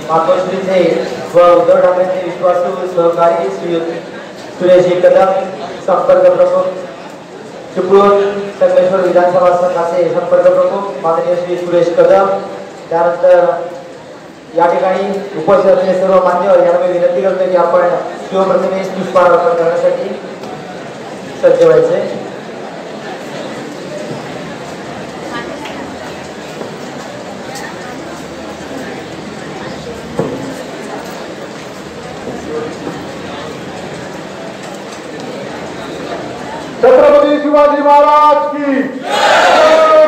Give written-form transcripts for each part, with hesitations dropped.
मातोश्रीचे व उद्धव ठाकरेंचे विश्वासू सहकारी सुरेश कदम संपर्क प्रमुख, चिपळूण संगमेश्वर विधानसभा संघाचे संपर्क प्रमुख माननीय श्री सुरेश कदम। त्यानंतर या ठिकाणी उपस्थित असलेले सर्व मान्यवर यांना मी विनंती करतो की आपण शिवप्रतिमेस पुष्पहार अर्पण करण्यासाठी सज्ज व्हायचे। छत्रपती शिवाजी महाराज की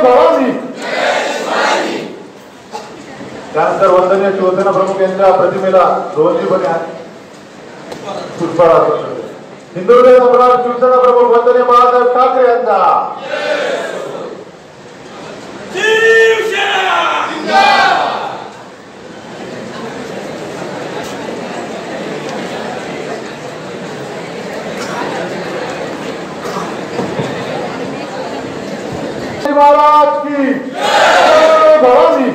जय। त्यानंतर वंदनीय शिवसेना प्रमुख यांच्या प्रतिमेला रोजीपणे पुष्पहार अर्पण करते। हिंदुत्व सम्राट शिवसेना प्रमुख वंदनीय बाळासाहेब ठाकरे यांचा महाराज की जय।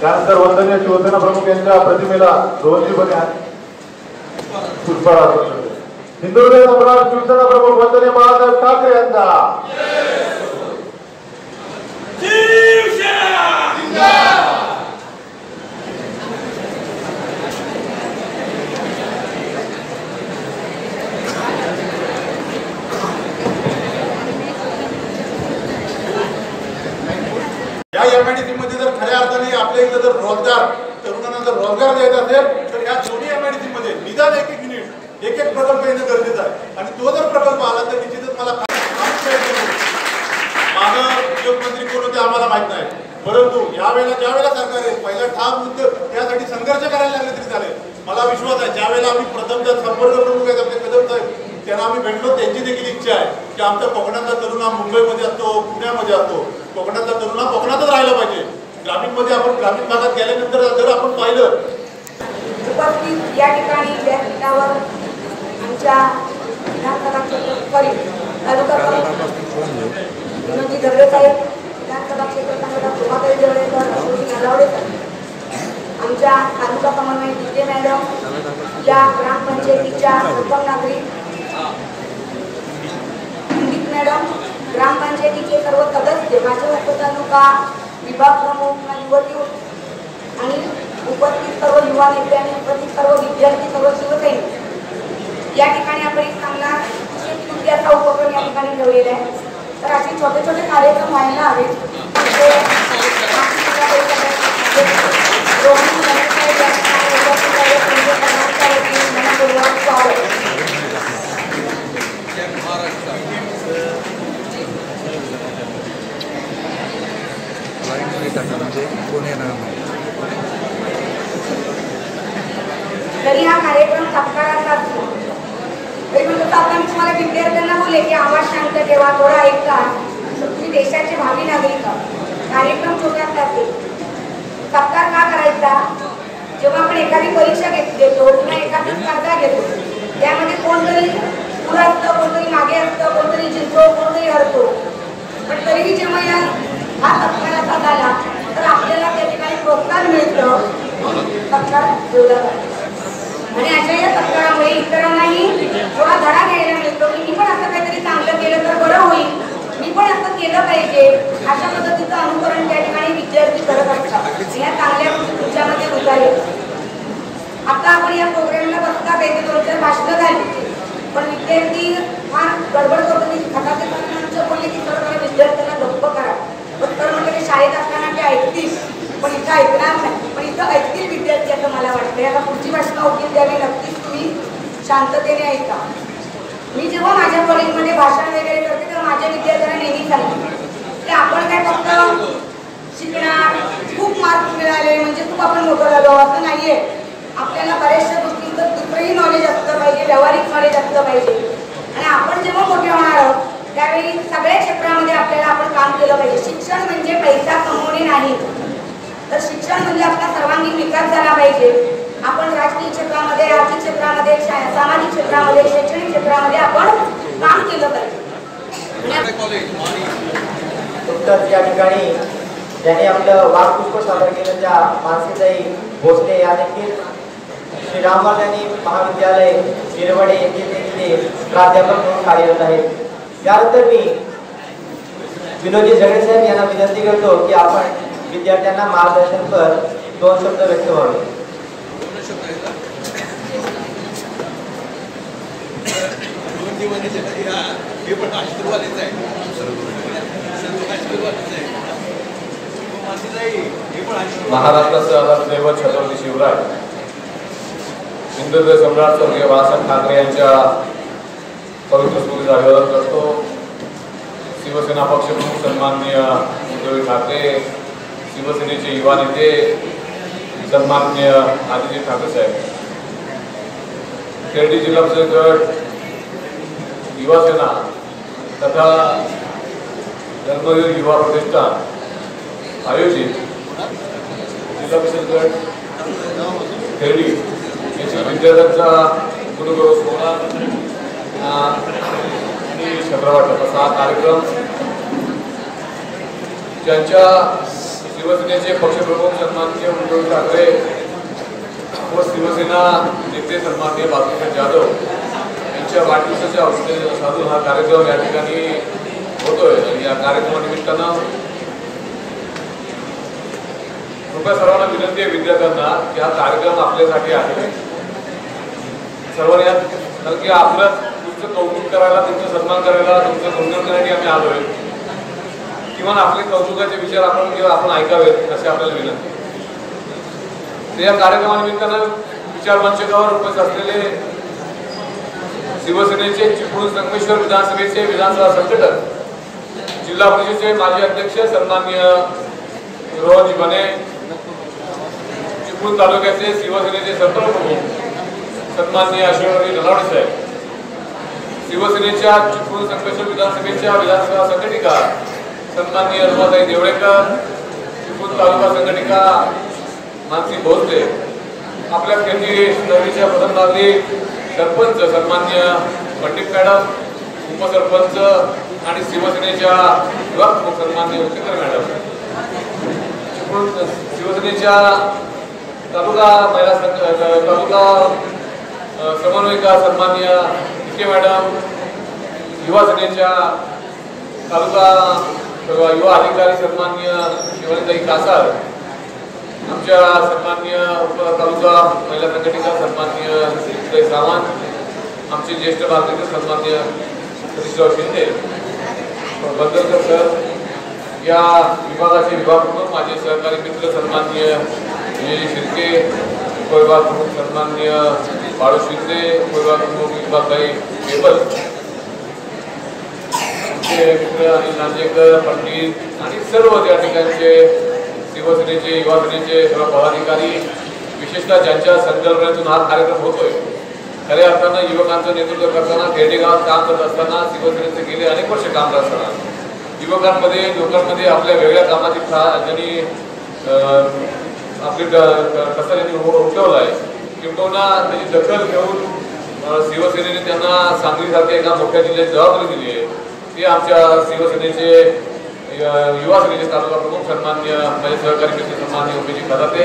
त्यानंतर वंदनीय शिवसेना प्रमुख यांच्या प्रतिमेला रोजीपणे पुष्पहार अर्पण करते। हिंदुत्व सम्राट शिवसेना प्रमुख वंदनीय बाळासाहेब ठाकरे यांचा एमआयडीसी मध्ये जर खऱ्या अर्थाने आपल्या इथं जर रोजगार तरुणांना जर रोजगार द्यायचा असेल तर या दोन्ही एमआयडीसी मध्ये निदान एक युनिट एक प्रकल्प येणं गरजेचं आहे। आणि तो जर प्रकल्प आला तर निश्चितच मला माझं उद्योगमंत्री कोण होते आम्हाला माहित नाही, परंतु यावेळेला ज्यावेळेला सरकार पहिला ठाम उद्योग त्यासाठी संघर्ष करायला लागले तरी चालेल। मला विश्वास आहे ज्यावेळेला आम्ही प्रथमतः संपर्क प्रमुख आहेत आपले कदम साहेब त्यांना आम्ही भेटलो, त्यांची देखील इच्छा आहे की आमचा कोकणातला तरुण हा मुंबईमध्ये असतो, पुण्यामध्ये असतो, कोकणातला तरुण हा कोकणातच राहिला पाहिजे। ग्रामीणमध्ये आपण ग्रामीण भागात गेल्यानंतर जर आपण पाहिलं उपस्थित या ठिकाणी व्यासपीठावर आमच्या विधानसभा क्षेत्र तालुका विनोदी धर्वे साहेब, विधानसभा क्षेत्र प्रभाकरी जवळेकर, आमच्या तालुका समन्वय विजय मॅडम, या ग्रामपंचायतीच्या प्रथम नागरिक मॅडम, ग्रामपंचायतीचे सर्व सदस्य, माझे उपतालुका विभाग प्रमुख, युवती आणि उपस्थित सर्व युवा नेते आणि उपस्थित सर्व विद्यार्थी, सर्व शिवसैनिक, या ठिकाणी आपण एक चांगला असा उपक्रम या ठिकाणी ठेवलेला आहे। तर असे छोटे छोटे कार्यक्रम व्हायला हवे। तरी हा कार्यक्रम सत्काराचा असतो। तरी म्हणतो आता मी तुम्हाला विद्यार्थ्यांना बोलले की आवाज शांत ठेवा, थोडा ऐका, तुम्ही देशाचे भावी नागरिक आहात। कार्यक्रम छोट्यात असेल, सत्कार का करायचा? जेव्हा आपण एखादी परीक्षा देतो किंवा एखादी स्पर्धा घेतो त्यामध्ये कोणतरी पुढे असतं, कोणतरी मागे असतं, कोणतरी जिंकतो, कोणतरी हरतो, पण तरीही जेव्हा हा सत्काराचा झाला तर आपल्याला त्या ठिकाणी प्रोत्साहन मिळतं, सत्कार ठेवला जातो। आणि अशा या सत्कारामुळे इतरांनाही थोडा धडा घ्यायला मिळतो की मी पण असं काहीतरी चांगलं केलं तर बरं होईल, मी पण असं केलं पाहिजे। अशा पद्धतीचं अनुकरण त्या ठिकाणी विद्यार्थी करत असतात, या चांगल्या विचारामध्ये उतारे। आता आपण या प्रोग्रामला बसता पाहिजे, 2-4 भाषणं झाली, पण विद्यार्थी फार गडबड करतो की खटाचे बोलले की सरकार विद्यार्थ्यांना गप्प करा, पण तर म्हटलं की शाळेत असताना ते ऐकतील, पण इथं ऐकणार नाही, पण इथं ऐकतील विद्यार्थी असं मला वाटतं। आता पुढची भाषणं होतील त्यावेळी नक्कीच तुम्ही शांततेने ऐका। मी जेव्हा माझ्या कॉलेजमध्ये भाषण वगैरे करते तेव्हा माझ्या विद्यार्थ्यांना नेहमी सांगते की आपण काय फक्त शिकणार, खूप मार्क्स मिळाले म्हणजे खूप आपण मोठं झालो असं नाहीये। आपल्याला बऱ्याचशा गोष्टींचं दुसरंही नॉलेज असलं पाहिजे, व्यावहारिक नॉलेज असलं पाहिजे। आणि आपण जेव्हा मोठे होणार आहोत त्यावेळी सगळ्या क्षेत्रामध्ये आपल्याला आपण काम केलं पाहिजे। शिक्षण म्हणजे पैसा कमवणे नाही, तर शिक्षण म्हणजे आपला सर्वांगीण विकास झाला पाहिजे। आपण राजकीय क्षेत्रामध्ये, आर्थिक क्षेत्रामध्ये, सामाजिक क्षेत्रामध्ये, शैक्षणिक क्षेत्रामध्ये आपण काम केलं पाहिजे। नुकताच या ठिकाणी ज्यांनी आपलं वाघपुष्प सादर केलं त्या मानसीताई भोसले या देखील श्री रामवर्ध यांनी महाविद्यालय शिरवडे येथे देखील प्राध्यापक म्हणून कार्यरत आहेत. त्यानंतर मी विनोदी झगडे साहेब यांना विनंती करतो की आपण विद्यार्थ्यांना मार्गदर्शन कर 2 शब्द व्यक्त व्हावे. महाराष्ट्राचे आराध्य दैवत छत्रपती शिवराय हिंदुत्व सम्राट स्वर्गीय बाळासाहेब ठाकरे यांच्या पवित्र स्मृतीचा अभिवादन करतो. शिवसेना पक्षप्रमुख सन्माननीय उद्धव ठाकरे, शिवसेनेचे युवा नेते सन्माननीय आदित्य ठाकरे साहेब, खेर्डी जिल्हा परिषद गट युवा सेना तथा धर्मवीर युवा प्रतिष्ठान आयोजित जिल्हा परिषद गट खेर्डी याच्या विद्यार्थ्यांचा गुरुगौरव सोहळा आणि छत्रवाटप असा हा कार्यक्रम ज्यांच्या शिवसेनेचे पक्षप्रमुख सन्माननीय उद्धव ठाकरे व शिवसेना नेते सन्माननीय बाळासाहेब जाधव यांच्या वाढदिवसाच्या औचित्य साधून हा कार्यक्रम या ठिकाणी होतोय. आणि या कार्यक्रमानिमित्तानं कृपया सर्वांना विनंती आहे विद्यार्थ्यांना की हा कार्यक्रम आपल्यासाठी आहे. सर्वांनी कारण की आपलं तुमचं कौतुक करायला, तुमचा सन्मान करायला, तुमचं गुणगान करण्यासाठी आम्ही आलोय. किंवा आपले कौतुकाचे विचार आपण ऐकावेत असे आपल्याला विनंती. तर या कार्यक्रमानिमित्तानं विचार मंचकावर उपस्थित असलेले शिवसेनेचे चिपळूण संगमेश्वर विधानसभेचे विधानसभा संघटक, जिल्हा परिषदेचे माजी अध्यक्ष सन्माननीय रोहनजी बने, चिपळूण तालुक्याचे शिवसेनेचे संपर्कप्रमुख सन्माननीय अशोकराव नलावडे साहेब, शिवसेनेच्या चिपळूण संगमेश्वर विधानसभेच्या विधानसभा संघटिका सन्माननीय रमाताई देवळेकर, चिपळूण तालुका संघटिका मानसी भोसले, आपल्या खेर्डी नगरीच्या प्रथम नागरिक सरपंच सन्माननीय पंडित मॅडम, उपसरपंच आणि शिवसेनेच्या युवा प्रमुख सन्माननीय उच्चकर मॅडम, चिपळूण शिवसेनेच्या तालुका महिला तालुका समन्वयिका सन्माननीय विखे मॅडम, युवा सेनेच्या तालुका युवा अधिकारी सन्माननीय शिवानीताई कासार, आमच्या सन्माननीय तालुका महिला संघटनेचा सन्माननीय श्रीताई सावंत, आमचे ज्येष्ठ नागरिक सन्माननीय सतीशराव शिंदे, बंदरकर सर, या विभागाचे विभाग प्रमुख माझे सहकारी मित्र सन्माननीय विजय शिर्के, उपविभाग प्रमुख सन्माननीय बाळू शिंदे, उपविभाग प्रमुख विभागताई केबल, मित्र अनिल नांदेकर, पंडित आणि सर्व त्या ठिकाणचे शिवसेनेचे युवा सेनेचे सर्व पदाधिकारी, विशेषतः ज्यांच्या संकल्पनेतून हा कार्यक्रम होतोय. खऱ्या अर्थानं युवकांचं नेतृत्व करताना खेडे गावात काम करत असताना शिवसेनेचे गेले अनेक वर्ष काम करत असताना युवकांमध्ये लोकांमध्ये आपल्या वेगळ्या कामाची ज्यांनी आपली कसा त्यांनी उठवला आहे किंबहुना त्याची दखल घेऊन शिवसेनेने त्यांना सांगलीसारख्या एका मोठ्या जिल्ह्यात जबाबदारी दिली आहे. ती आमच्या शिवसेनेचे युवा सेनेचे तालुका प्रमुख सन्माननीय माझे सहकारी मित्र सन्माननीय उमेशजी खराते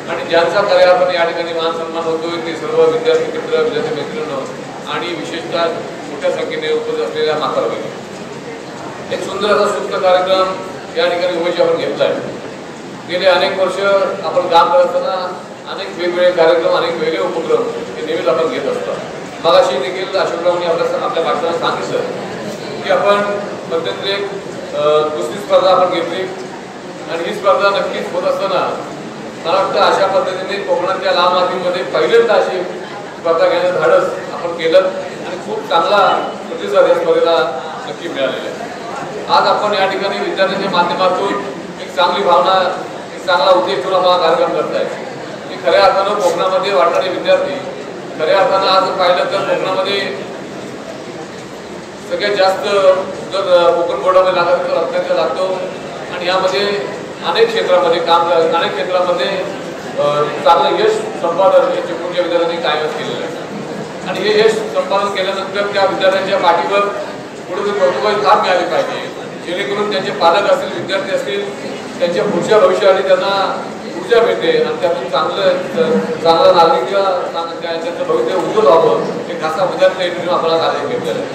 आणि ज्यांचा कार्यालयात या ठिकाणी मान सन्मान होतोय ते सर्व विद्यार्थी मित्र, विद्यार्थी मैत्रिणी आणि विशेषतः मोठ्या संख्येने उपस्थित असलेल्या माताभगिनी. एक सुंदर असा सुप्त कार्यक्रम या ठिकाणी उमेश आपण घेतला आहे. गेले अनेक वर्ष आपण काम करत असताना अनेक वेगवेगळे कार्यक्रम, अनेक वेगळे उपक्रम हे नेहमीच आपण घेत असतो. मगाशी देखील अशोकरावनी आपल्या भाषणात सांगितलं की आपण मध्यंतरी एक कुस्ती स्पर्धा आपण घेतली आणि ही स्पर्धा नक्कीच होत असताना मला वाटतं अशा पद्धतीने कोकणातल्या लांब मातीमध्ये पहिल्यांदा अशी स्पर्धा घेण्याचं धाडस आपण केलं आणि खूप चांगला प्रतिसाद या स्पर्धेला नक्की मिळालेला आहे. आज आपण या ठिकाणी विद्यार्थ्यांच्या माध्यमातून एक चांगली भावना, एक चांगला उद्देश ठेवून आपण हा कार्यक्रम करताय की खऱ्या अर्थानं कोकणामध्ये वाढणारे विद्यार्थी, खऱ्या अर्थानं आज पाहिलं तर कोकणामध्ये सगळ्यात जास्त जर कोकण बोर्डामध्ये लागत तर अत्यंत लागतो आणि यामध्ये अनेक क्षेत्रामध्ये काम अनेक क्षेत्रामध्ये चांगलं यश संपादन हे चिपळूणच्या विद्यार्थ्यांनी कायमच केलेलं आहे. आणि हे यश संपादन केल्यानंतर त्या विद्यार्थ्यांच्या पाठीवर कुठेतरी कौतुकाची थाप मिळाली पाहिजे, जेणेकरून त्यांचे पालक असतील, विद्यार्थी असतील त्यांच्या पुढच्या भविष्यासाठी त्यांना ऊर्जा मिळते आणि त्यातून चांगला नागरिक किंवा त्यांचं भविष्य उज्ज्वल व्हावं हे खासा मुद्द्यात आपल्याला कार्य घेतलेलं आहे.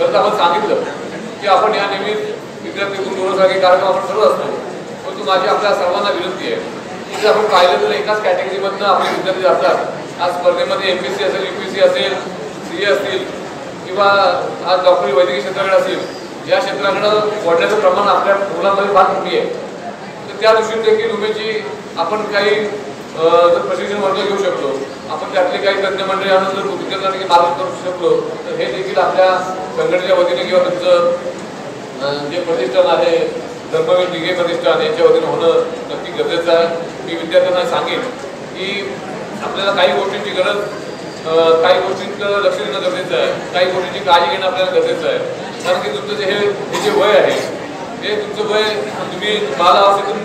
तर आपण सांगितलं की आपण या निमित्त विद्यार्थी गुणवत्तासाठी कार्यक्रम आपण करत असतो, परंतु माझी आपल्या सर्वांना विनंती आहे की जर आपण पाहिलं तर एकाच कॅटेगरीमधनं आपले विद्यार्थी जातात. आज स्पर्धेमध्ये MPSC असेल, UPSC असेल, CA असतील किंवा आज डॉक्टरी वैद्यकीय क्षेत्राकडे असेल, या क्षेत्राकडं वाढण्याचं प्रमाण आपल्या मुलांमध्ये फार कमी आहे. तर त्या दृष्टीने देखील उमेदची आपण काही प्रशिक्षण वर्ग घेऊ शकतो. आपण त्यातले काही तज्ञ मंडळी आणून जर विद्यार्थ्यांना मार्ग करू शकलो तर हे देखील आपल्या संघटनेच्या वतीने किंवा तुमचं जे प्रतिष्ठान आहे धर्मवीर दिघे प्रतिष्ठान यांच्या वतीने होणं नक्की गरजेचं आहे. मी विद्यार्थ्यांना सांगेन की आपल्याला काही गोष्टींची गरज, काही गोष्टींचं लक्ष देणं गरजेचं आहे, काही गोष्टींची काळजी घेणं आपल्याला गरजेचं आहे. कारण की तुमचं हे जे वय आहे हे तुमचं वय तुम्ही बालावस्थेतून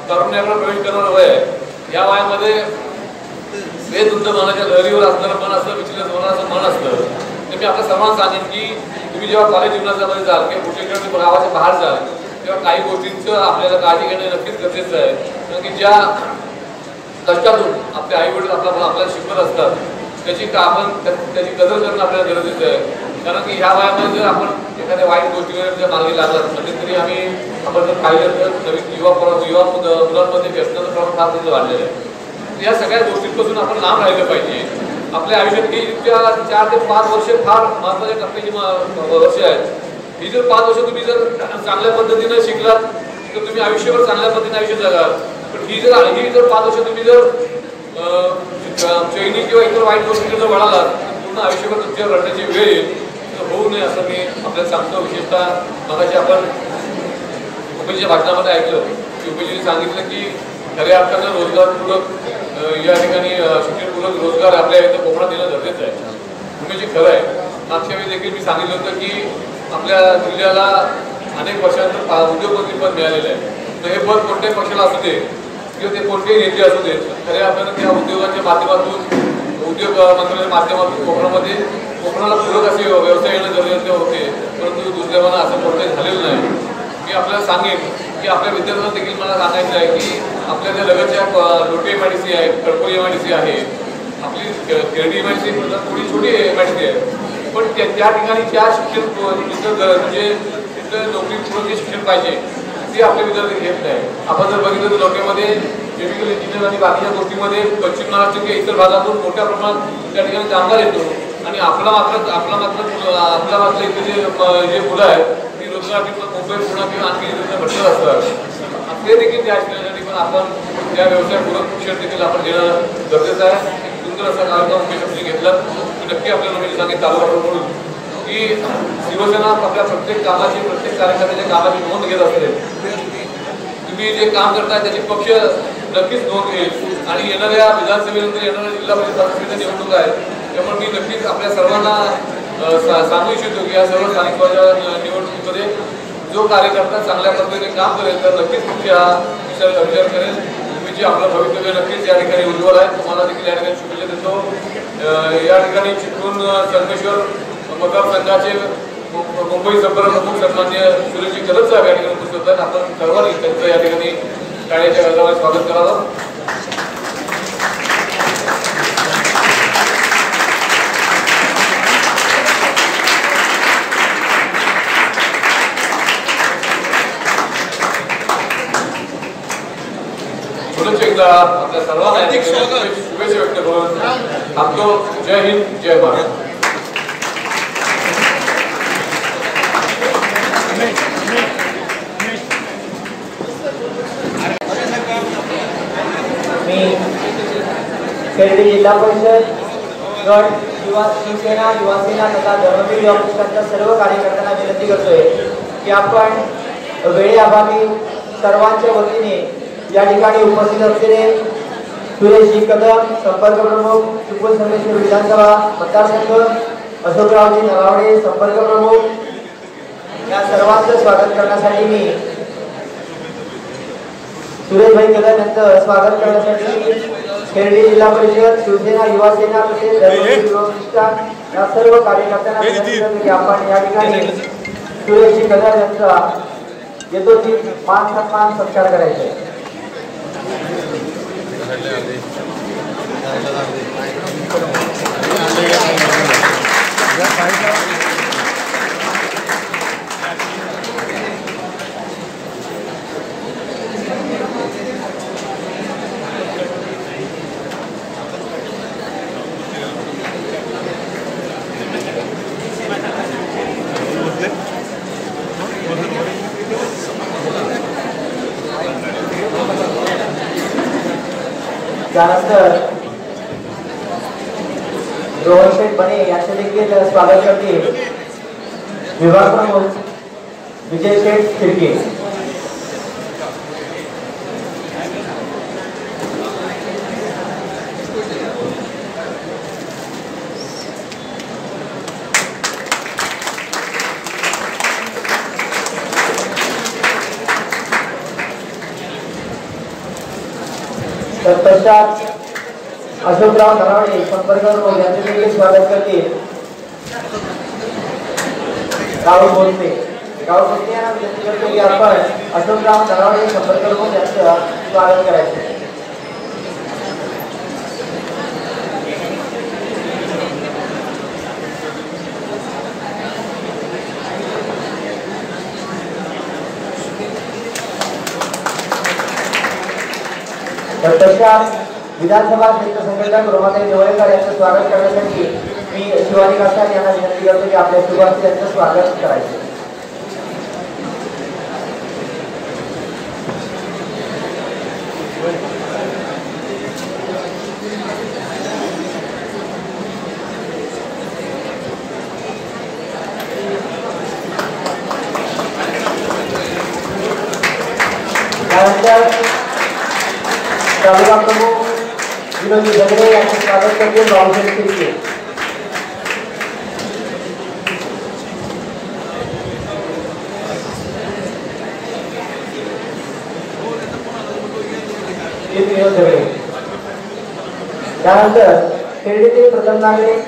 तरुणाकडे प्रवेश करणारं वय आहे. या वयामध्ये हे तुमचं मनाच्या लहरीवर असणारं मन असतं, विचलित होणारं मन असतं. तर मी आपल्या सर्वांना सांगेन की तुम्ही जेव्हा कॉलेज जीवनामध्ये जाल किंवा पुढच्या गावाच्या बाहेर जाल तेव्हा काही गोष्टींचं आपल्याला काळजी घेणं नक्कीच गरजेचं आहे. कारण की ज्या कष्टातून आपले आई वडील आपल्याला शिकवत असतात त्याची कदर करणं आपल्याला गरजेचं आहे. कारण की ह्या वयामध्ये जर आपण एखाद्या वाईट गोष्टीवर मार्गी लागलात म्हणजे तरी आपण जर पाहिलं तर नवीन युवा मुलांमध्ये व्यसनाचं प्रमाण फार मोठं वाढलेलं आहे. या सगळ्या गोष्टींपासून आपण लांब राहिलं पाहिजे. आपल्या आयुष्यात ही 4 ते 5 वर्ष फार महत्त्वाच्या टप्प्याची वर्ष आहेत. ही जर 5 वर्ष तुम्ही जर चांगल्या पद्धतीने शिकलात तर तुम्ही आयुष्यभर चांगल्या पद्धतीने आयुष्य जगाल. पण ही जर 5 वर्ष तुम्ही जर चैनी किंवा इतर वाईट गोष्टी जर वळालात तर पूर्ण आयुष्यभर तुमच्या रडण्याची वेळ येईल. तर होऊ नये असं मी आपल्याला सांगतो. विशेषतः मगाशी आपण उमेशच्या भाषणामध्ये ऐकलं की उमेशजीने सांगितलं की खऱ्या अर्थानं रोजगारपूर्वक या ठिकाणी शिक्षणपूर्वक रोजगार आपल्या इथं कोकणात देणं गरजेचं आहे. उमेशजी खरं आहे. मागच्या वेळी देखील मी सांगितलं होतं की आपल्या जिल्ह्याला अनेक वर्षानंतर उद्योगमंत्री पद मिळालेलं आहे. तर हे पद कोणत्याही पक्षाला असू दे किंवा ते कोणतेही नेते असू देत, खऱ्या अर्थानं त्या उद्योगाच्या माध्यमातून उद्योग मंत्र्यांच्या माध्यमातून कोकणाला पूरक असे व्यवसाय येणं गरजेचे होते. परंतु दुर्दैवानं असं कोणतंही झालेलं नाही. मी आपल्याला सांगेन की आपल्या विद्यार्थ्यांना देखील मला सांगायचं आहे की आपल्या ज्या लगतच्या लोटे MIDC आहे, कडकोली MIDC आहे, आपली खेरडी MIDC थोडी छोटी MIDC आहे, पण त्या ठिकाणी ज्या शिक्षण म्हणजे तिथं नोकरीपूर्वक जे शिक्षण पाहिजे ते आपले विद्यार्थी घेत नाही. आपण जर बघितलं तर लोकेमध्ये केमिकल इंजिनियर आणि बाकीच्या गोष्टीमध्ये पश्चिम महाराष्ट्र किंवा इतर भागातून मोठ्या प्रमाणात त्या ठिकाणी कामगार येतो आणि आपला मात्र इथे जे मुलं आहेत ती रोजगार मुंबई, पुणे किंवा आणखी भटकत असतात. ते देखील त्या शिक्षणासाठी पण आपण त्या व्यवसायपूरक शिक्षण देखील आपण घेणं गरजेचं आहे. एक सुंदर असा कार्यक्रम उमेश घेतला. नक्की आपल्याला उमेश सांगेल चालू म्हणून की शिवसेना आपल्या प्रत्येक कामाची, प्रत्येक कार्यकर्त्याच्या कामाची नोंद घेत असते. तुम्ही जे काम करताय त्याची पक्ष नक्कीच नोंद घेईल आणि येणाऱ्या विधानसभेनंतर येणाऱ्या जिल्हा परिषद सदस्याच्या निवडणूक आहेत त्यामुळे मी नक्कीच आपल्या सर्वांना सांगू इच्छितो की या सर्व स्थानिक स्वराज्य निवडणुकीमध्ये जो कार्यकर्ता चांगल्या पद्धतीने काम करेल तर नक्कीच तुमच्या विचार करेल. तुम्ही आपलं भवितव्य नक्कीच या ठिकाणी उज्ज्वल आहे. तुम्हाला देखील या ठिकाणी शुभेच्छा देतो. या ठिकाणी चिपळूण संगमेश्वर मतदारसंघाचे मुंबई संपर्क प्रमुख सन्मान्य सुरेशजी कदम साहेब या ठिकाणी उपस्थित आहेत. आपण सर्वांनी त्यांचं या ठिकाणी शाळेच्या गजरामध्ये स्वागत करावं. पुनश्च एकदा आपल्या सर्वांना शुभेच्छा व्यक्त करून आपलो जय हिंद, जय महाराष्ट्र. मी खेरडी जिल्हा परिषद गट शिवसेना, युवासेना तथा धर्मवीर युवा पक्षाच्या सर्व कार्यकर्त्यांना विनंती करतोय की आपण वेळेअभावी सर्वांच्या वतीने या ठिकाणी उपस्थित असलेले सुरेशजी कदम संपर्क प्रमुख, चिपळूण संगमेश्वर विधानसभा मतदारसंघ, अशोकरावजी नगावडे संपर्क प्रमुख, या सर्वांचं स्वागत करण्यासाठी मी सुरेशभाई कदम यांचं स्वागत करण्यासाठी खेरडी जिल्हा परिषद, शिवसेना, युवासेना तसेच धर्मवीर युवा पक्ष या सर्व कार्यकर्त्यांना विनंती करतो की आपण या ठिकाणी सुरेशजी कदम यांचा येतो ती मान सन्मान सत्कार करायचे. त्यानंतर रोहन शेठ बने यांचे देखील स्वागत करतील विभाग प्रमुख विजय शेठ खिडके. तत्पश्चात अशोकराव नरावडे संपर्क प्रमुख यांचे देखील स्वागत करतील राहुल बोलते. राहुल बोलते यांना विनंती करतो की आपण अशोकराव नरावडे संपर्क प्रमुख यांचं स्वागत करायचे. तत्पश्चात विधानसभा क्षेत्र संघटक रोमाताई देवळेकर यांचं स्वागत करण्यासाठी मी शिवानी कासार यांना विनंती करतो की आपल्या शुभ हस्ते यांचं स्वागत करायचे. त्यानंतर तालुका प्रमुख विनोदी जगडे यांचे स्वागत करतील राहुल खिडके. त्यानंतर खेळडीचे प्रथम नागरिक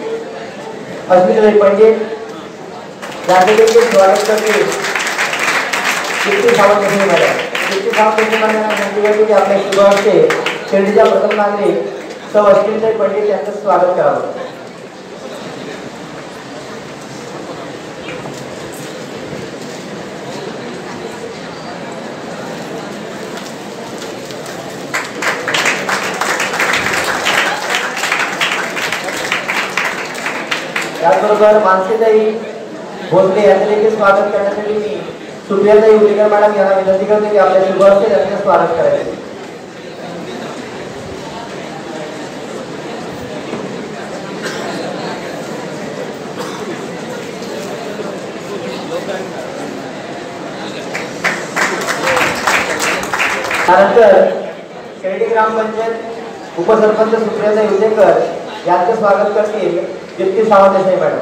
अस्मिताताई पंडित यांचे देखील स्वागत करतील कीर्ती सावंत मॅडम. कीर्ती सावंत मॅडम विनंती करते की आपल्या शुभ हस्ते खेळडीच्या प्रथम नागरिक सौ अस्मिताताई पंडित यांचं स्वागत करावं. त्याचबरोबर मानसीताई भोसले यांचे देखील स्वागत करण्यासाठी मी सुप्रियाताई उलेकर मॅडम यांना विनंती करते की आपल्या शुभ हस्ते त्यांचं स्वागत करायचे. त्यानंतर खेळडी ग्रामपंचायत उपसरपंच सुप्रियाताई उलेकर यांचं स्वागत करतील कीर्ती सावंत मॅडम.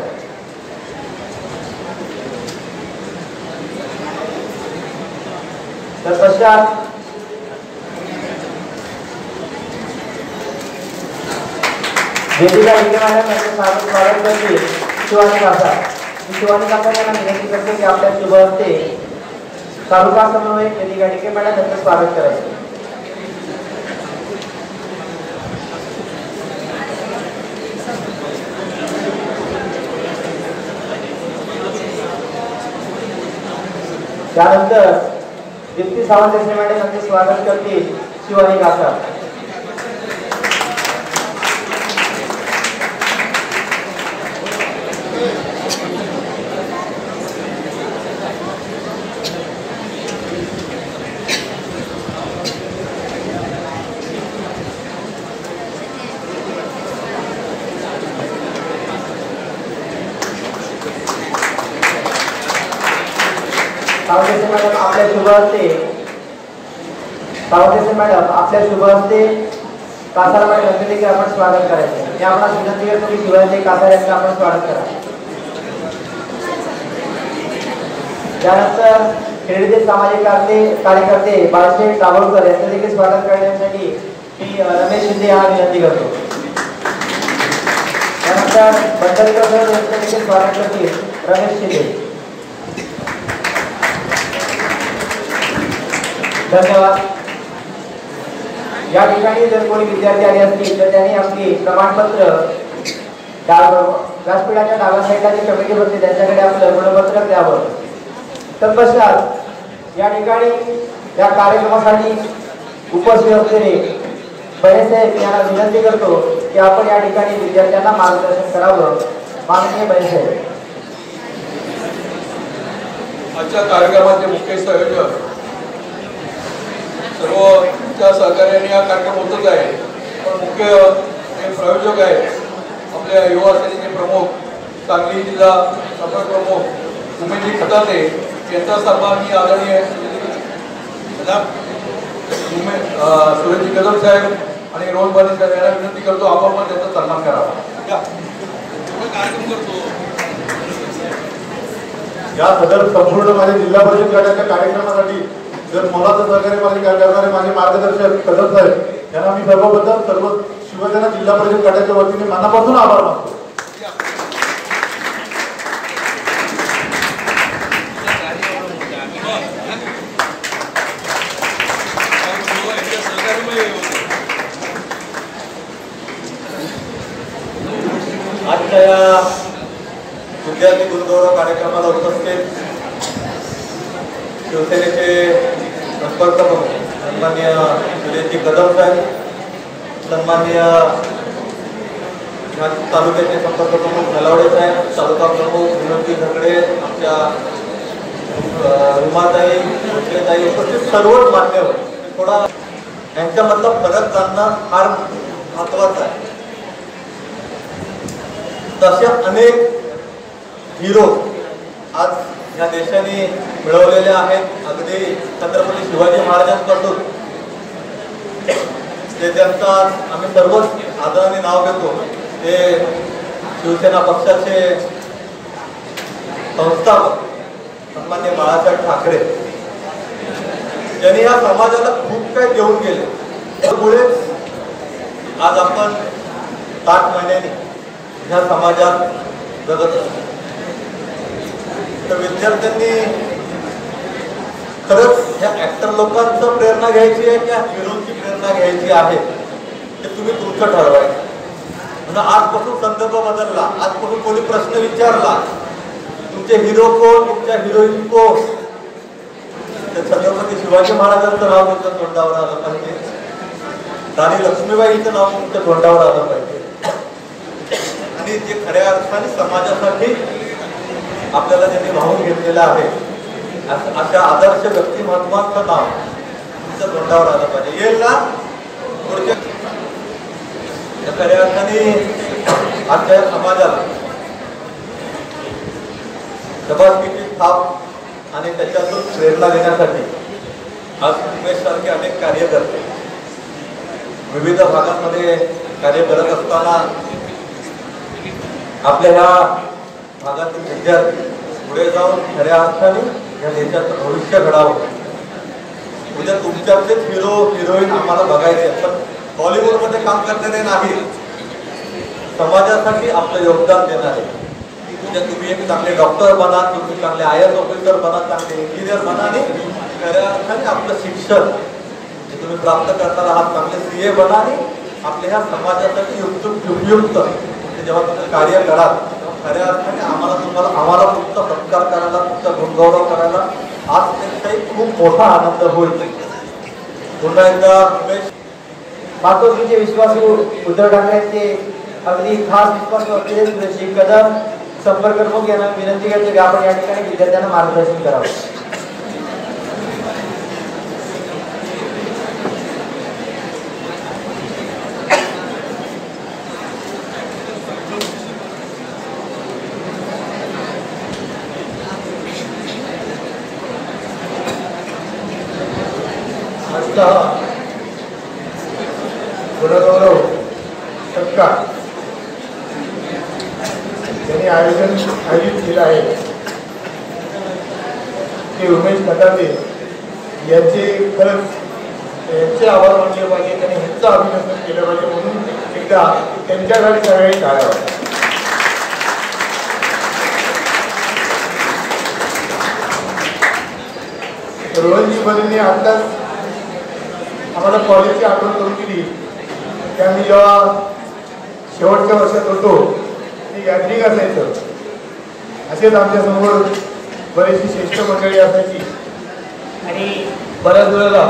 तत्पश्चात वेदिका विखे मॅडम यांचं स्वागत करतील शिवानी कासार. शिवानी कासार यांना विनंती करते की आपल्या शुभ हस्ते तालुका समन्वयक वेदिका विखे मॅडम यांचं स्वागत करायचं. त्यानंतर कीर्ती सावंत मॅडम यांचे स्वागत करतील शिवानी कासार. मॅडम आपल्या शुभ हस्ते मॅडम आपल्या शुभ हस्ते कासार मॅडम यांचे देखील आपण स्वागत करायचे. मी आपणास विनंती करतो की शिवाजी कासार यांचं आपण स्वागत करा. त्यानंतर खेळीचे सामाजिक कार्यकर्ते बाळासाहेब दाभोळकर यांचं देखील स्वागत करण्यासाठी मी रमेश शिंदे यांना विनंती करतो. त्यानंतर बंडलकर सर यांचं देखील स्वागत करतील रमेश शिंदे. धन्यवाद. या ठिकाणी जर कोणी विद्यार्थी आले असतील तर त्यांनी आपली प्रमाणपत्र व्यासपीठाच्या डाव्या साईडला जी कमिटी बसते त्यांच्याकडे आपलं प्रमाणपत्र द्यावं. तत्पश्चात या ठिकाणी या कार्यक्रमासाठी उपस्थित असलेले बळेसाहेब यांना विनंती करतो की आपण या ठिकाणी विद्यार्थ्यांना मार्गदर्शन करावं. माननीय बळेसाहेब. आजच्या कार्यक्रमाचे मुख्य संयोजक सर्वच्या सहकार्याने हा कार्यक्रम होतच आहे, पण मुख्य जे प्रायोजक आहेत आपल्या युवा सेनेचे प्रमुख सांगली जिल्हा संपर्क प्रमुख उमेशजी खताते यांचा सन्मान मी आदरणीय सुरेशजी कदम साहेब आणि रोहन बानी साहेब यांना विनंती करतो आपण पण त्यांचा सन्मान करावा. कार्यक्रम करतो. या सदर संपूर्ण माझ्या जिल्हा परिषद गटाच्या कार्यक्रमासाठी जर मला सहकार्य करणारे माझे मार्गदर्शक कदम साहेब यांना मी सर्व शिवसेना जिल्हा परिषद गटाच्या वतीने मनापासून आभार मानतो. आजच्या या विद्यार्थी गुणगौरव कार्यक्रमाला उपस्थित शिवसेनेचे संपर्क प्रमुख सन्माननीय सुरेशजी कदम साहेब, सन्माननीय तालुक्याचे संपर्क प्रमुख नलावडे साहेब, तालुका प्रमुख विनोदी झगडे, आमच्या रुमाताई भोसलेताई, उपस्थित सर्वच मान्यवर. थोडा यांच्यामधला फरक जाणणं फार महत्वाचं आहे. तशा अनेक हिरो आज या देशाने मिळवलेले आहेत. अगदी छत्रपती शिवाजी महाराजांपासून ते त्यांचा आम्ही सर्वच आदराने नाव घेतो ते शिवसेना पक्षाचे संस्थापक सन्माननीय बाळासाहेब ठाकरे, ज्यांनी या समाजाला खूप काही देऊन गेले. त्यामुळे आज आपण 8 महिन्यांनी ह्या समाजात जगत असतो. तर विद्यार्थ्यांनी खरंच ह्या ऍक्टर लोकांचं प्रेरणा घ्यायची आहे त्या हिरोची प्रेरणा घ्यायची आहे ते तुम्ही तुमचं ठरवायचं. म्हणजे आजपासून संदर्भ बदलला, आजपासून कोणी प्रश्न विचारला तुमचे हिरो कोण, तुमच्या हिरोईन कोण, तर छत्रपती शिवाजी महाराजांचं नाव तुमच्या तोंडावर आलं पाहिजे, राणी लक्ष्मीबाईंचं नाव तुमच्या तोंडावर आलं पाहिजे. आणि जे खऱ्या अर्थाने समाजासाठी आपल्याला त्यांनी वाहून घेतलेलं आहे अशा आदर्श व्यक्तिमत्वाचं नाव तुमच्या तोंडावर आलं पाहिजे. येईल ना पुढच्या खऱ्या अर्थाने आजच्या समाजाला शबासकीची थाप आणि त्याच्यातून प्रेरणा देण्यासाठी आज उमेश सारखे अनेक कार्यकर्ते विविध भागांमध्ये कार्य करत असताना आपल्या ह्या भागातील विद्यार्थी पुढे जाऊन खऱ्या अर्थाने या देशाचं भविष्य घडावं. उद्या तुमच्यातलेच हिरो हिरोईन आम्हाला बघायचे, पण बॉलिवूडमध्ये काम करणारे नाही, समाजासाठी आपलं योगदान देणारे. उद्या तुम्ही एक चांगले डॉक्टर बना, तुम्ही चांगले IAS ऑफिसर बना, चांगले इंजिनियर बना आणि खऱ्या अर्थाने आपलं शिक्षण जे तुम्ही प्राप्त करणार आहात चांगले CA बना आणि आपल्या ह्या समाजासाठी उपयुक्त जेव्हा तुम्ही कार्य कराल खऱ्या अर्थाने आम्हाला तुमचा सत्कार करायला, तुमचा गुणगौरव करायला आज त्याचाही खूप मोठा आनंद होईल. पुन्हा एकदा उमेश मातोश्रीचे विश्वासू उद्धव ठाकरेंचे अगदी खास विश्वासू असलेले सुरेशजी कदम संपर्क प्रमुख यांना विनंती करतो की आपण या ठिकाणी विद्यार्थ्यांना मार्गदर्शन करावं. गुणगौरव सत्कार त्यांनी आयोजित केलं आहे ते उमेश खताते यांचे खरंच यांचे आभार मानले पाहिजे, त्यांनी ह्यांचं अभिनंदन केलं पाहिजे. म्हणून एकदा त्यांच्याकडे सगळ्यांनी टाळावं. रोहनजी बनेंनी आताच आम्हाला कॉलेजची आठवण करून दिली की आम्ही जेव्हा शेवटच्या वर्षात होतो ते गॅदरिंग असायचं. असेच आमच्यासमोर बरीचशी श्रेष्ठ मंडळी असायची आणि बऱ्याच वेळेला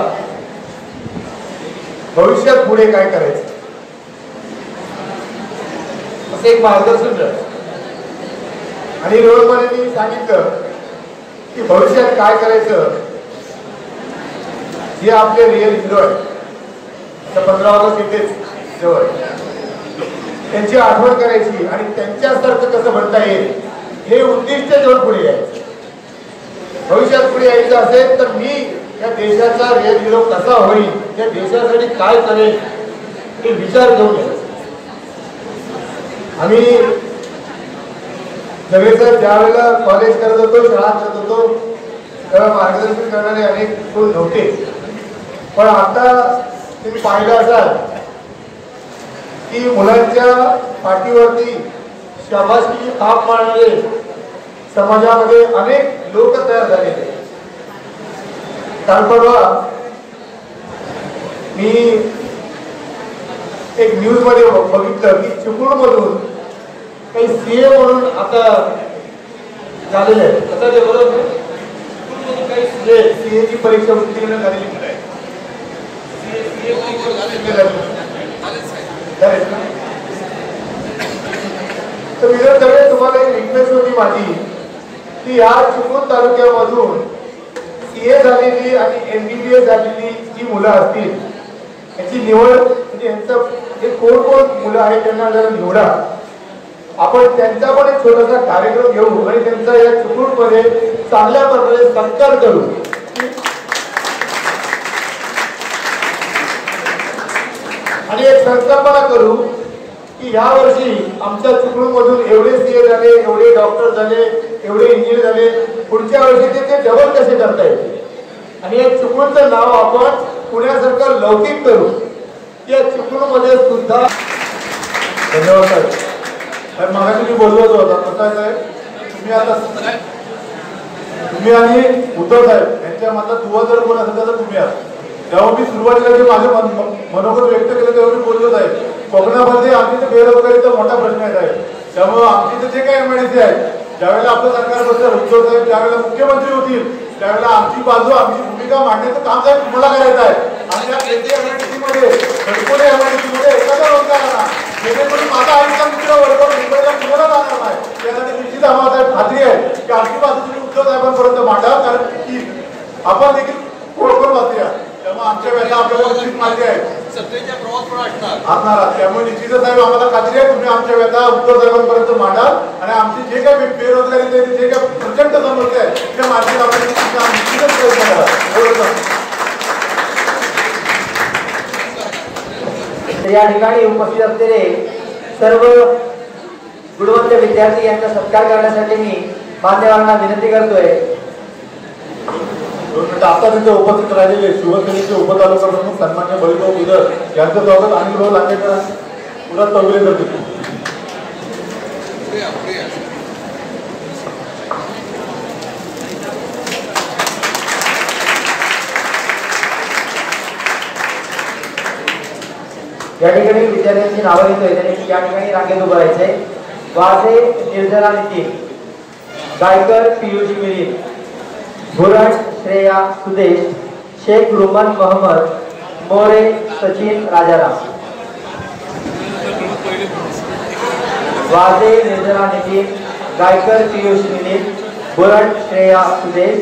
भविष्यात पुढे काय करायचं असं एक मार्गदर्शन मिळालं. आणि रोहनमानेंनी सांगितलं की भविष्यात काय करायचं, जे आपले रिअल हिरो आहे, 15 ऑगस्ट इथेच जवळ, त्यांची आठवण करायची आणि त्यांच्यासारखं कसं बनता येईल हे उद्दिष्ट घेऊन पुढे यायचं. भविष्यात पुढे यायचं असेल तर मी या देशाचा रिअल हिरो कसा होईल, या देशासाठी काय करेल हे विचार घेऊन यायचं. आम्ही सगळेजण ज्यावेळेला कॉलेज करत होतो, शाळा करत होतो, तेव्हा मार्गदर्शन करणारे अनेक कोण नव्हते. पण आता तुम्ही पाहिलं असाल की मुलांच्या पाठीवरती शाबासकीची थाप मारणारे समाजामध्ये अनेक लोक तयार झालेले. काल परवा मी एक न्यूज मध्ये बघितलं की चिपळूणमधून काही सीए म्हणून आता झालेले आहे. आता ते बरोबर काही सीएची परीक्षा उत्तीर्ण झालेली आहे. तर विजय सगळे तुम्हाला एक रिक्वेस्ट होती माझी की या चिपळूण तालुक्यामधून सीए झालेली आणि MBBS झालेली जी मुलं असतील याची निवड, म्हणजे यांचं जे कोण कोण मुलं आहेत त्यांना जरा निवडा. आपण त्यांचा पण एक छोटासा कार्यक्रम घेऊ आणि त्यांचा या चिपळूणमध्ये चांगल्या प्रकारे सत्कार करू. आणि एक संकल्पना करू की या वर्षी आमच्या चिपळूणमधून एवढे सीए झाले, एवढे डॉक्टर झाले, एवढे इंजिनियर झाले, पुढच्या वर्षी ते डबल कसे करता येते. आणि या चिपळूणचं नाव आपण पुण्यासारखं लौकिक करू. या चिपळूणमध्ये सुद्धा धन्यवाद साहेब. तर मागा तुम्ही बोललो होता कसं आहे, तुम्ही आणि उद्धव साहेब यांच्या मनात दुवा जर कोण असेल तर तुम्ही आहात. तेव्हा मी सुरुवातीला जे माझे मनोगत व्यक्त केलं तेव्हा मी बोललोच आहे, कोकणामध्ये आमची तर बेरोजगारीचा मोठा प्रश्न येत आहे. त्यामुळे आमची तर जे काही MIDC आहे, ज्यावेळेला आपलं सरकार बसलं, उद्धव साहेब ज्यावेळेला मुख्यमंत्री होतील त्यावेळेला आमची बाजू, आमची भूमिका मांडण्याचं काम साहेब तुम्हाला करायचं आहे. आणि त्या MIDC मध्ये घरपोडे MIDC मध्ये एखादा रोजगार आणा, जेणेकरून माझा आईचा मित्र वर्ग मुंबईला कुणाला जाणार नाही. त्यासाठी निश्चित आम्हाला साहेब खात्री आहे की आमची बाजू तुम्ही उद्धव साहेबांपर्यंत मांडा, कारण की आपण देखील कोण वाचूया. त्यामुळे आमच्या वेळेला आपल्याला निश्चित माहिती आहे असणार. त्यामुळे निश्चितच साहेब आम्हाला खात्री आहे तुम्ही आमच्या वेळेला उद्धव साहेबांपर्यंत मांडाल आणि आमची जे काही बेरोजगारी जे काही प्रचंड समस्या आहे त्या मार्गात आपण निश्चितच प्रयत्न करा. या ठिकाणी उपस्थित असलेले सर्व गुणवंत विद्यार्थी यांचा सत्कार करण्यासाठी मी मान्यवरांना विनंती करतोय. आता तिथे उपस्थित राहिलेले शिवसेनेचे उपतालुका प्रमुख सन्मान्य बळीभाऊ गुजर यांचं स्वागत अनिलभाऊ लांडेकर पुन्हा चौगुले करतील. या ठिकाणी विद्यार्थ्यांची नावं घेतोय त्यांनी या ठिकाणी रांगेत उभं राहायचंय. वासे निर्जला नितीन, गायकर पियुष मिलिंद, भुरण श्रेया सुदेश, शेख रुमन मोहम्मद, मोरे सचिन राजाराम. वाजे निर्जला नितीन, गायकर पियुष मिलिंद, भुरण श्रेया सुदेश,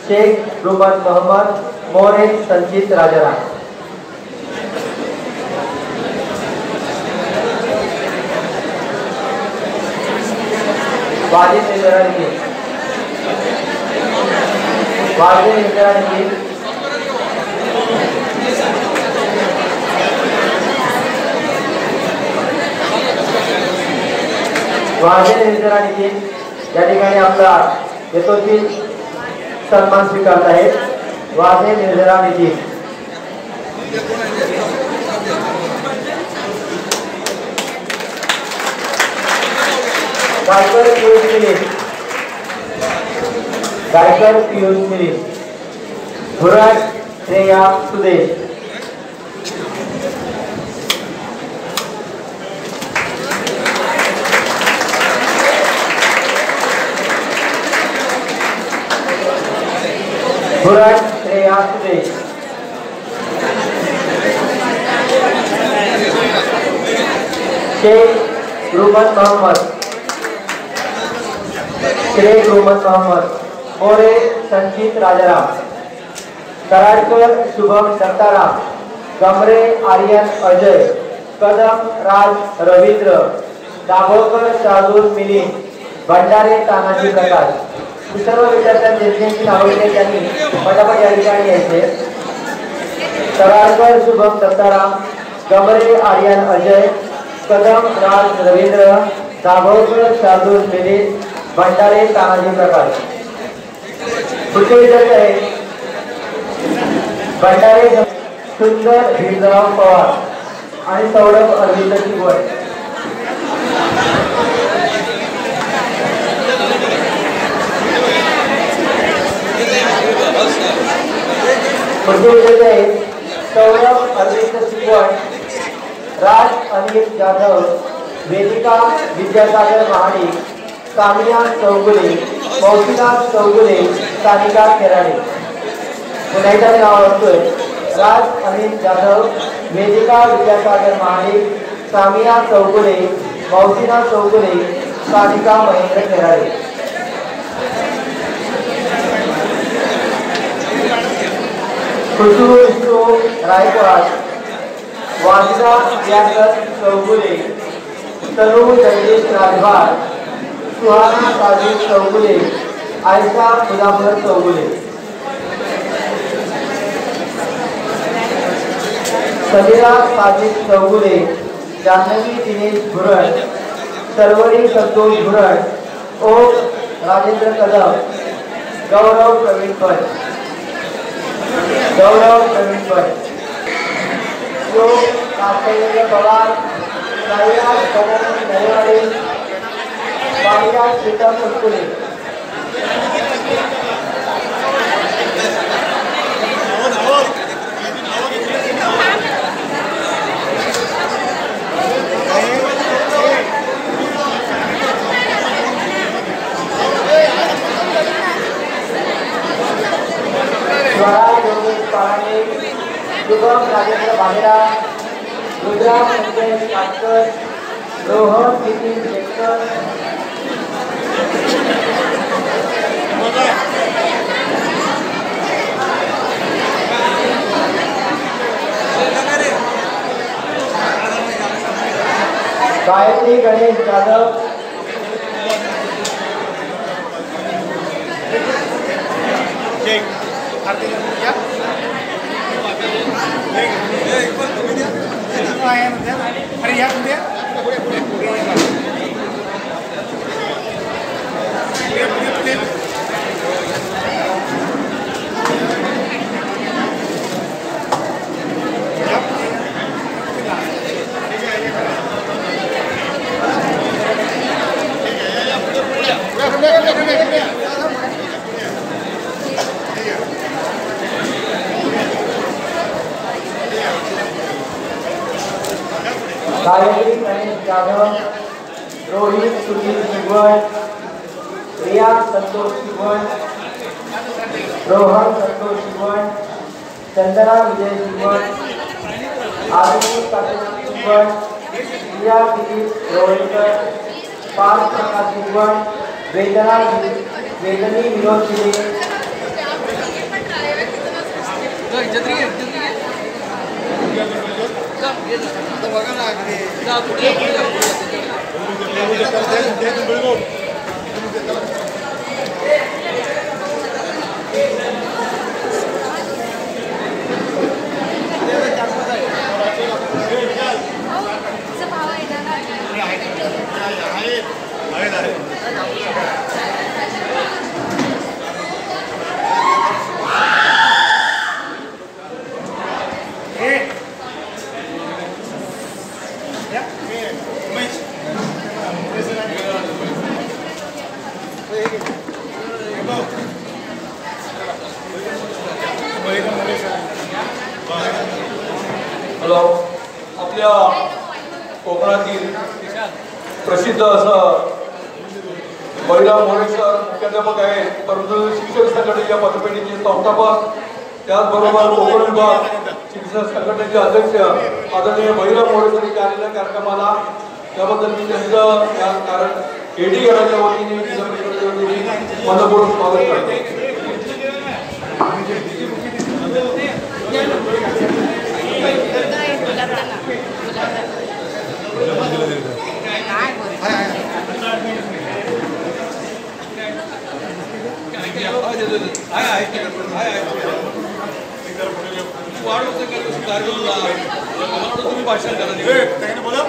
शेख रुमन मोहम्मद, मोरे संचित राजाराम. वाजे निर्जला नितीन, वाजे निर्जला नितीन, वाजे निर्जला नितीन या ठिकाणी आपला यशस्वी सन्मान स्वीकारत आहेत. वाजे निर्जला नितीन, गायकर पियुष मिलिंद, गायकर पियुष मिलिंद, भुरण श्रेया सुदेश, वासुदेव, शेख रुमन मोहम्मद, मोरे संचित राजाराम, कराडकर शुभम दत्ताराम, गमरे आर्यन अजय, कदम राज रवींद्र, दाभोळकर शार्दूल मिलिंद, भंडारे तानाजी प्रकाश। सर्व विद्यार्थ्यांनी ज्यांची नावे दिली त्यांनी पटापट या ठिकाणी यायचे। कराडकर शुभम दत्ताराम, गमरे आर्यन अजय, कदम राज रवींद्र, दाभोळकर शार्दूल मिलिंद, भंडारे तानाजी प्रकाश। पुढचे विद्यार्थी आहे भंडारे सुंदर भीमराव पवार आणि सौरभ अरविंद चिवड। पुढचे विद्यार्थी आहे सौरभ अरविंद चिवड, राज अनिल जाधव, वेदिका विद्यासागर महाडी, सामिया चौगुले, मौसिनाथ चौगुले, सानिका खेराडे। पुन्हा एकदा नाव असतोय राज अनिल जाधव, वेदिका विद्यासागर महाडी, सामिया चौगुले, मौसिनाथ चौगुले, सानिका महेंद्र खेराडे। खुशबू विष्णू रायकवाड, वासना व्याकर चौगुले, तनु जगदीश राजभार, सुहाना साजिद चौगुले, आयशा मुजाफर चौगुले। समीरा साजिद चौगुले, जान्हवी दिनेश भुरड, सरवरी संतोष भुरड, ओम राजेंद्र कदम, गौरव प्रवीण भट, कार्तिकेय पवार, कैलास कदम नरेवाडे, बालिया सीता कुलकुले। शुभम राजेंद्र भालेरा, रुद्रा संजय काटकर, रोहन नितीन शेखर, गायत्री गणेश जाधव, गायत्री गणेश जाधव, रोहित सुधीर चिवड, रिया संतोष चिवड, रोहन संतोष चिवड, चंदना विजय चिवड, आदित्य काशीनाथ चिवड, रिया दिलीप रोहिकर, पार्थ प्रकाश चिवड, वेदनी विनोद चिले, हॅलो, आपल्या कोकणातील प्रसिद्ध असं बळीराम मोरे सर मुख्याध्यापक आहेत, परंतु शिक्षक संघटनेच्या पतपेढीचे संस्थापक त्याचबरोबर कोकण विभाग शिक्षक संघटनेचे अध्यक्ष आदरणीय बहिराम मोरे यांनी आलेल्या कार्यक्रमाला त्याबद्दल मी त्यांचं या कारण एडी गटाच्या वतीने मनपूर्वक स्वागत करतो. तुम्ही भाषण करा बोला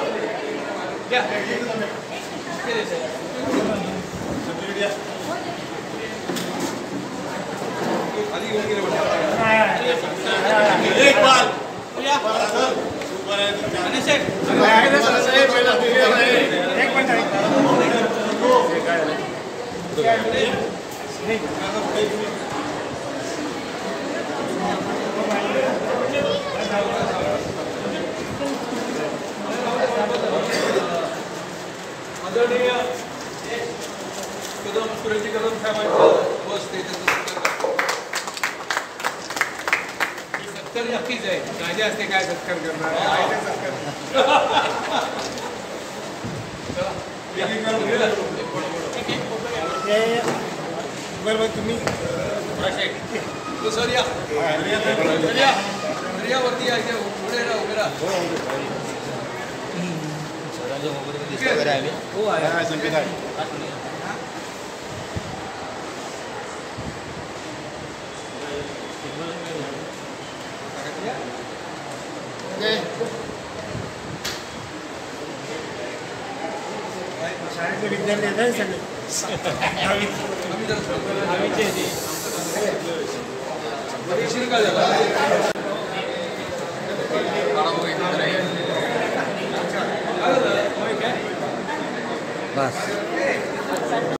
आदरणीय कदम सुरेजी कदम साहेबांच्या उपस्थितीत सत्कार नक्कीच आहे. राजे असते काय सत्कार करणार तुम्ही सर या वरती या पुढे राहा उभे राहा. हो आहे संकेत आहे. शाळेतले विद्यार्थी आहेत सगळे काय झालं बस